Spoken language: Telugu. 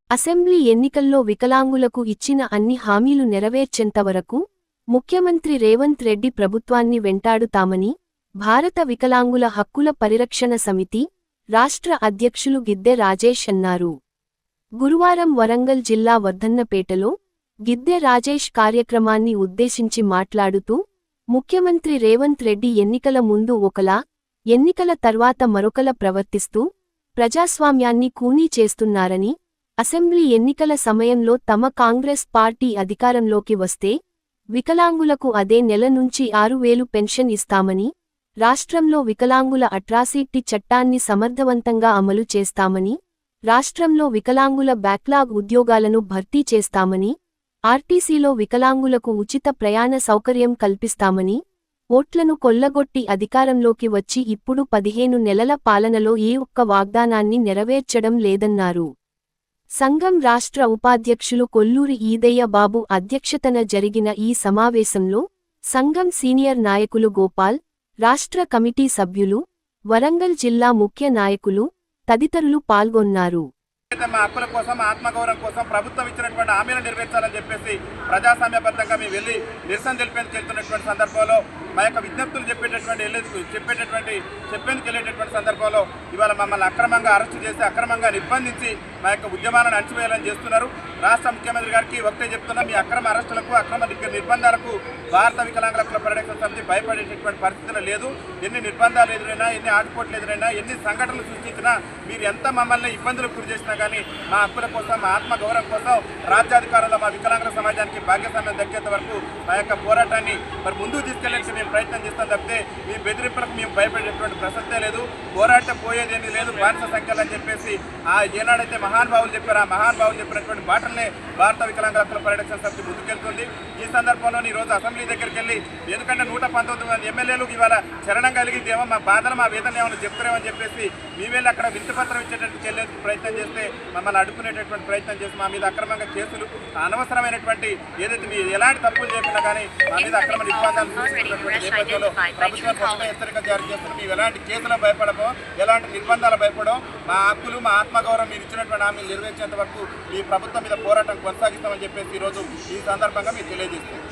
అసెంబ్లీ ఎన్నికల్లో వికలాంగులకు ఇచ్చిన అన్ని హామీలు నెరవేర్చేంతవరకు ముఖ్యమంత్రి రేవంత్ రెడ్డి ప్రభుత్వాన్ని వెంటాడుతామని భారత వికలాంగుల హక్కుల పరిరక్షణ సమితి రాష్ట్ర అధ్యక్షులు గిద్దె రాజేష్ అన్నారు. గురువారం వరంగల్ జిల్లా వర్ధన్నపేటలో గిద్దె రాజేష్ కార్యక్రమాన్ని ఉద్దేశించి మాట్లాడుతూ ముఖ్యమంత్రి రేవంత్ రెడ్డి ఎన్నికల ముందు ఒకలా, ఎన్నికల తర్వాత మరొకలా ప్రవర్తిస్తూ ప్రజాస్వామ్యాన్ని ఖూనీ చేస్తున్నారని, అసెంబ్లీ ఎన్నికల సమయంలో తమ కాంగ్రెస్ పార్టీ అధికారంలోకి వస్తే వికలాంగులకు అదే నెల నుంచి 6,000 పెన్షన్ ఇస్తామని, రాష్ట్రంలో వికలాంగుల అట్రాసిటీ చట్టాన్ని సమర్థవంతంగా అమలు చేస్తామని, రాష్ట్రంలో వికలాంగుల బ్యాక్లాగ్ ఉద్యోగాలను భర్తీ చేస్తామని, ఆర్టీసీలో వికలాంగులకు ఉచిత ప్రయాణ సౌకర్యం కల్పిస్తామని, ఓట్లను కొల్లగొట్టి అధికారంలోకి వచ్చి ఇప్పుడు 15 నెలల పాలనలో ఏ ఒక్క వాగ్దానాన్ని నెరవేర్చడం లేదన్నారు. సంఘం రాష్ట్ర ఉపాధ్యక్షులు కొల్లూరి ఈదయ్య బాబు అధ్యక్షతన జరిగిన ఈ సమావేశంలో సంఘం సీనియర్ నాయకులు గోపాల్, రాష్ట్ర కమిటీ సభ్యులు, వరంగల్ జిల్లా ముఖ్య నాయకులు తదితరులు పాల్గొన్నారు. మా హక్కుల కోసం, ఆత్మగౌరవం కోసం ప్రభుత్వం ఇచ్చినటువంటి హామీలను నెరవేర్చాలని చెప్పేసి ప్రజాస్వామ్యబద్ధంగా మేము వెళ్ళి నిరసన తెలిపేందుకు వెళ్తున్నటువంటి సందర్భంలో మా యొక్క విజ్ఞప్తులు చెప్పేందుకు వెళ్ళేటటువంటి సందర్భంలో ఇవాళ మమ్మల్ని అక్రమంగా అరెస్టు చేసి అక్రమంగా నిర్బంధించి మా యొక్క ఉద్యమాలను అణచివేయాలని చేస్తున్నారు. రాష్ట్ర ముఖ్యమంత్రి గారికి ఒకటే చెప్తున్నాం, మీ అక్రమ అరెస్టులకు, అక్రమ నిర్బంధాలకు భారత వికలాంగుల హక్కుల పరిరక్షణ సమితి భయపడేటటువంటి పరిస్థితులు లేదు. ఎన్ని నిర్బంధాలు ఎదురైనా, ఎన్ని ఆటుపోట్లు ఎదురైనా, ఎన్ని సంఘటనలు సృష్టించినా, మీరు ఎంత మమ్మల్ని ఇబ్బందులకు గురి చేసినా కానీ మా హక్కుల కోసం, మా ఆత్మగౌరవం కోసం, రాజ్యాధికారంలో మా వికలాంగుల సమాజానికి భాగ్యస్వామ్యం దక్కేంత వరకు మా యొక్క పోరాటాన్ని ముందుకు తీసుకెళ్లేసి మేము ప్రయత్నం చేస్తాం తప్పితే మీ బెదిరింపులకు మేము భయపడేటువంటి ప్రసక్తే లేదు. పోరాటం పోయేదేమీ లేదు, బానిస సంఖ్యలు అని చెప్పేసి ఏనాడైతే మహానుభావులు చెప్పారో ఆ మహానుభావులు చెప్పినటువంటి మాటలనే భారత వికలాంగుల హక్కుల పరిరక్షణ సమితి ముందుకెళ్తుంది. ఈ సందర్భంలో ఈరోజు అసెంబ్లీ దగ్గరికి వెళ్ళి, ఎందుకంటే 119 మంది ఎమ్మెల్యేలు ఇవాళ చరణం కలిగిందేమో, మా బాధలు, మా వేదన ఏమైనా చెప్తారేమని చెప్పేసి మీ వెళ్ళి అక్కడ వింతపత్రం ఇచ్చేటట్టు వెళ్ళేందుకు ప్రయత్నం చేస్తే మమ్మల్ని అడ్డుకునేటటువంటి ప్రయత్నం చేసి మా మీద అక్రమంగా కేసులు, అనవసరమైనటువంటి ఏదైతే మీరు ఎలాంటి తప్పులు చేయకుండా కానీ మా మీద అక్రమ నిర్బంధాలు సృష్టించినటువంటి నేపథ్యంలో ప్రభుత్వం కొత్త హెచ్చరిక జారీ చేస్తున్న మేము ఎలాంటి కేసులకు భయపడమో, ఎలాంటి నిర్బంధాలు భయపడమో, మా హక్కులు, మా ఆత్మగౌరవం మీరు ఇచ్చినటువంటి హామీలు నెరవేర్చేంత వరకు ఈ ప్రభుత్వం మీద పోరాటం కొనసాగిస్తామని చెప్పేసి ఈరోజు ఈ సందర్భంగా మీరు తెలియజేస్తున్నాం.